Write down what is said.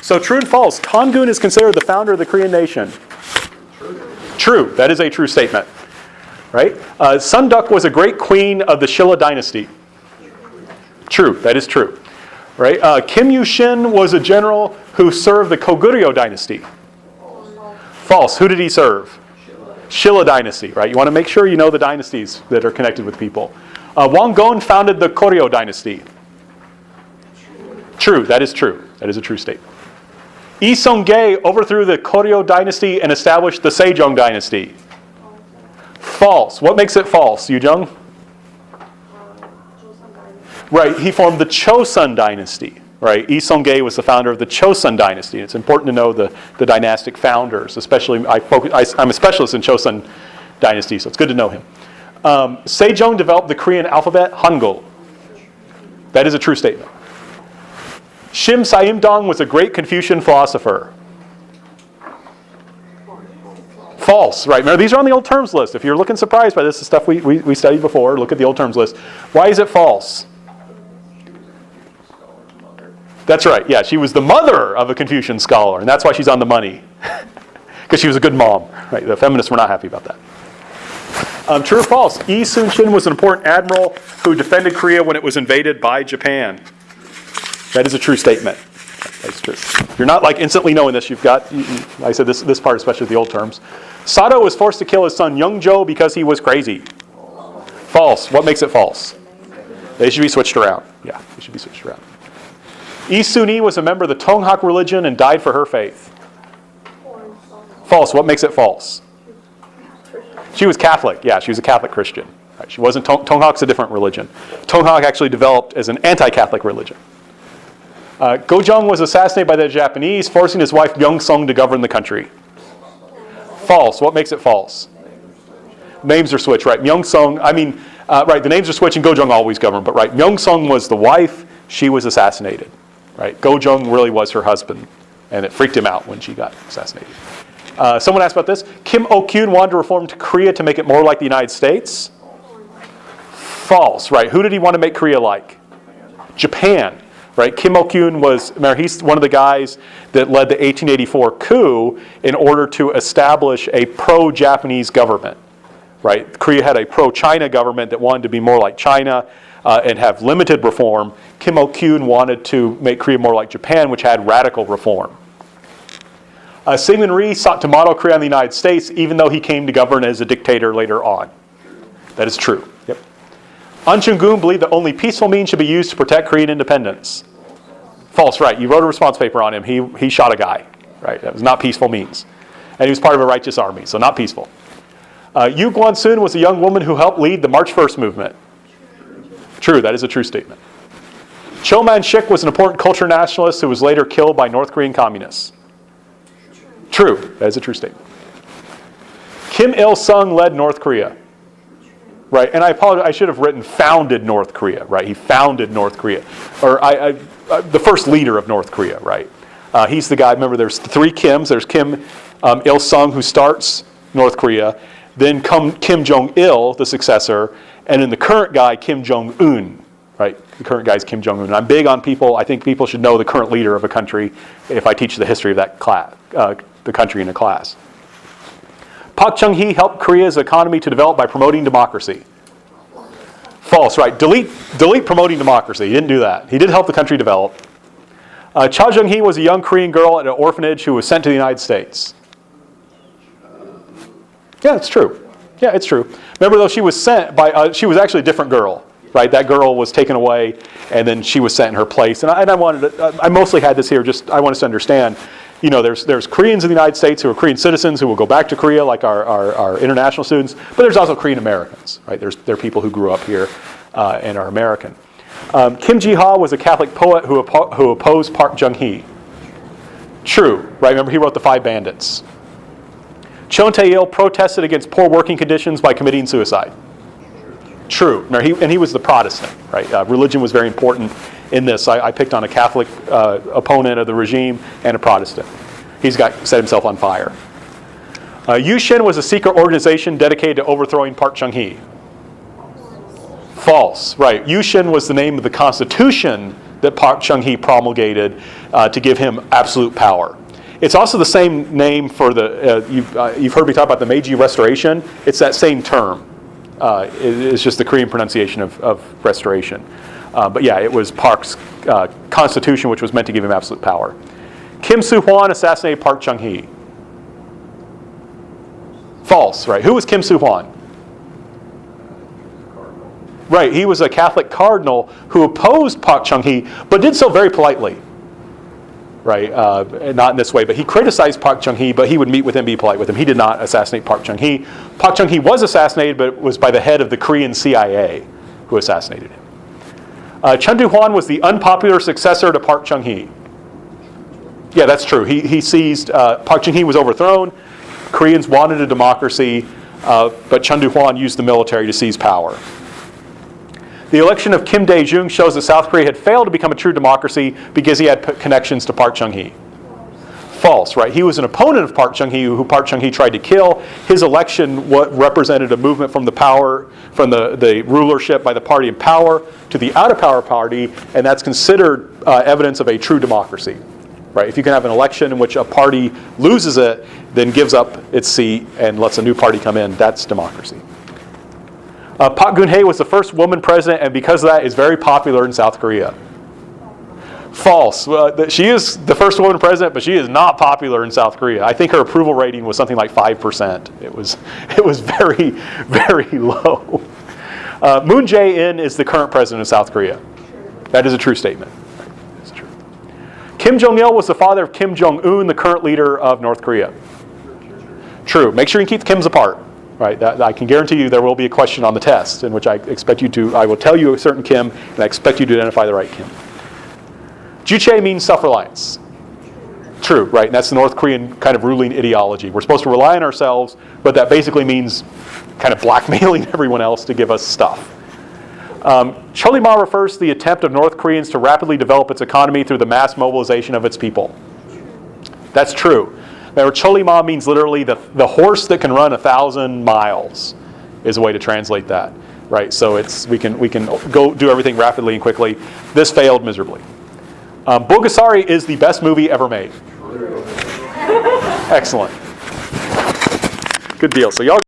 So true and false. Kongun is considered the founder of the Korean nation. True. That is a true statement. Right? Sunduk was a great queen of the Shilla dynasty. True. That is true. Right? Kim Yu-shin was a general who served the Koguryo dynasty. False. Who did he serve? Shilla dynasty. Right? You want to make sure you know the dynasties that are connected with people. Wang Gon founded the Koryo dynasty. True. That is true. That is a true statement. Yi Sung-gae overthrew the Koryo dynasty and established the Sejong dynasty. False. What makes it false, Yu-jung? Right, he formed the Chosun dynasty. Right, Yi Sung-gae was the founder of the Chosun dynasty. It's important to know the dynastic founders, especially I'm a specialist in Chosun dynasty, so it's good to know him. Sejong developed the Korean alphabet, Hangul. That is a true statement. Shim Saimdong was a great Confucian philosopher. False, right? Remember, these are on the old terms list. If you're looking surprised by this, the stuff we studied before, look at the old terms list. Why is it false? That's right, yeah, she was the mother of a Confucian scholar, and that's why she's on the money. Because she was a good mom. Right? The feminists were not happy about that. True or false? Yi Sun-shin was an important admiral who defended Korea when it was invaded by Japan. That is a true statement. That's true. If you're not like instantly knowing this, you've got, like I said, this part, especially the old terms. Sato was forced to kill his son Youngjo because he was crazy. False. What makes it false? They should be switched around. Yeah, they should be switched around. Yi Sun-hee was a member of the Tonghak religion and died for her faith. False. What makes it false? She was Catholic. Yeah, she was a Catholic Christian. Right, she wasn't. Tonghak's a different religion. Tonghak actually developed as an anti-Catholic religion. Gojong was assassinated by the Japanese, forcing his wife Myeong-sung to govern the country. False. What makes it false? Names are switched, right? Myeong-sung, right, the names are switched and Gojong always governed, but right, Myeong-sung was the wife, she was assassinated. Right? Gojong really was her husband, and it freaked him out when she got assassinated. Someone asked about this. Kim Ok-kyun wanted to reform Korea to make it more like the United States. False, right? Who did he want to make Korea like? Japan. Right? Kim Ok-kyun he's one of the guys that led the 1884 coup in order to establish a pro-Japanese government. Right? Korea had a pro-China government that wanted to be more like China and have limited reform. Kim Ok-kyun wanted to make Korea more like Japan, which had radical reform. Syngman Rhee sought to model Korea on the United States, even though he came to govern as a dictator later on. That is true. Yep. An Chung-gun believed that only peaceful means should be used to protect Korean independence. False, right. You wrote a response paper on him. He shot a guy. Right. That was not peaceful means. And he was part of a righteous army, so not peaceful. Yu Guan-sun was a young woman who helped lead the March 1st movement. True, that is a true statement. Cho Man-sik was an important culture nationalist who was later killed by North Korean communists. True, that is a true statement. Kim Il-sung led North Korea. Right, and I apologize, I should have written founded North Korea, right? He founded North Korea. Or the first leader of North Korea, right? He's the guy, remember there's three Kims. There's Kim Il-sung who starts North Korea. Then Kim Jong-il, the successor. And then the current guy, Kim Jong-un, right? The current guy is Kim Jong-un. And I'm big on people, I think people should know the current leader of a country if I teach the history of that class, the country in a class. Park Chung-hee helped Korea's economy to develop by promoting democracy. False, right. Delete promoting democracy. He didn't do that. He did help the country develop. Cha Jung-hee was a young Korean girl at an orphanage who was sent to the United States. Yeah, it's true. Yeah, it's true. Remember, though, she was sent by, she was actually a different girl, right? That girl was taken away, and then she was sent in her place. And I mostly had this here, just I want us to understand, you know, there's Koreans in the United States who are Korean citizens who will go back to Korea, like our international students, but there's also Korean Americans, right? There are people who grew up here and are American. Kim Ji-ha was a Catholic poet who opposed Park Chung-hee. True, right? Remember, he wrote The Five Bandits. Chon Tae-il protested against poor working conditions by committing suicide. True. And he was the Protestant, right? Religion was very important in this. I picked on a Catholic opponent of the regime and a Protestant. He's set himself on fire. Yushin was a secret organization dedicated to overthrowing Park Chung-hee. False. Right. Yushin was the name of the constitution that Park Chung-hee promulgated to give him absolute power. It's also the same name for the, you've heard me talk about the Meiji Restoration. It's that same term. It's just the Korean pronunciation of restoration. But yeah, it was Park's constitution, which was meant to give him absolute power. Kim Soo-hwan assassinated Park Chung-hee. False, right? Who was Kim Soo-hwan? Right, he was a Catholic cardinal who opposed Park Chung-hee, but did so very politely. Right, not in this way, but he criticized Park Chung-hee, but he would meet with him, be polite with him. He did not assassinate Park Chung-hee. Park Chung-hee was assassinated, but it was by the head of the Korean CIA who assassinated him. Chun Doo-hwan was the unpopular successor to Park Chung-hee. Yeah, that's true. He seized, Park Chung-hee was overthrown. Koreans wanted a democracy, but Chun Doo-hwan used the military to seize power. The election of Kim Dae-jung shows that South Korea had failed to become a true democracy because he had connections to Park Chung-hee. False, right? He was an opponent of Park Chung-hee, who Park Chung-hee tried to kill. His election represented a movement from the rulership by the party in power to the out-of-power party, and that's considered evidence of a true democracy. Right? If you can have an election in which a party loses it, then gives up its seat and lets a new party come in, that's democracy. Park Geun-hye was the first woman president, and because of that, is very popular in South Korea. False. She is the first woman president, but she is not popular in South Korea. I think her approval rating was something like 5%. It was very, very low. Moon Jae-in is the current president of South Korea. That is a true statement. It's true. Kim Jong-il was the father of Kim Jong-un, the current leader of North Korea. True. Make sure you keep the Kims apart. Right, I can guarantee you there will be a question on the test in which I will tell you a certain Kim, and I expect you to identify the right Kim. Juche means self-reliance. True, right, and that's the North Korean kind of ruling ideology. We're supposed to rely on ourselves, but that basically means kind of blackmailing everyone else to give us stuff. Cholima refers to the attempt of North Koreans to rapidly develop its economy through the mass mobilization of its people. That's true. Now, Cholima means literally the horse that can run 1,000 miles is a way to translate that, right? So we can go do everything rapidly and quickly. This failed miserably. Bulgasari is the best movie ever made. Excellent. Good deal. So y'all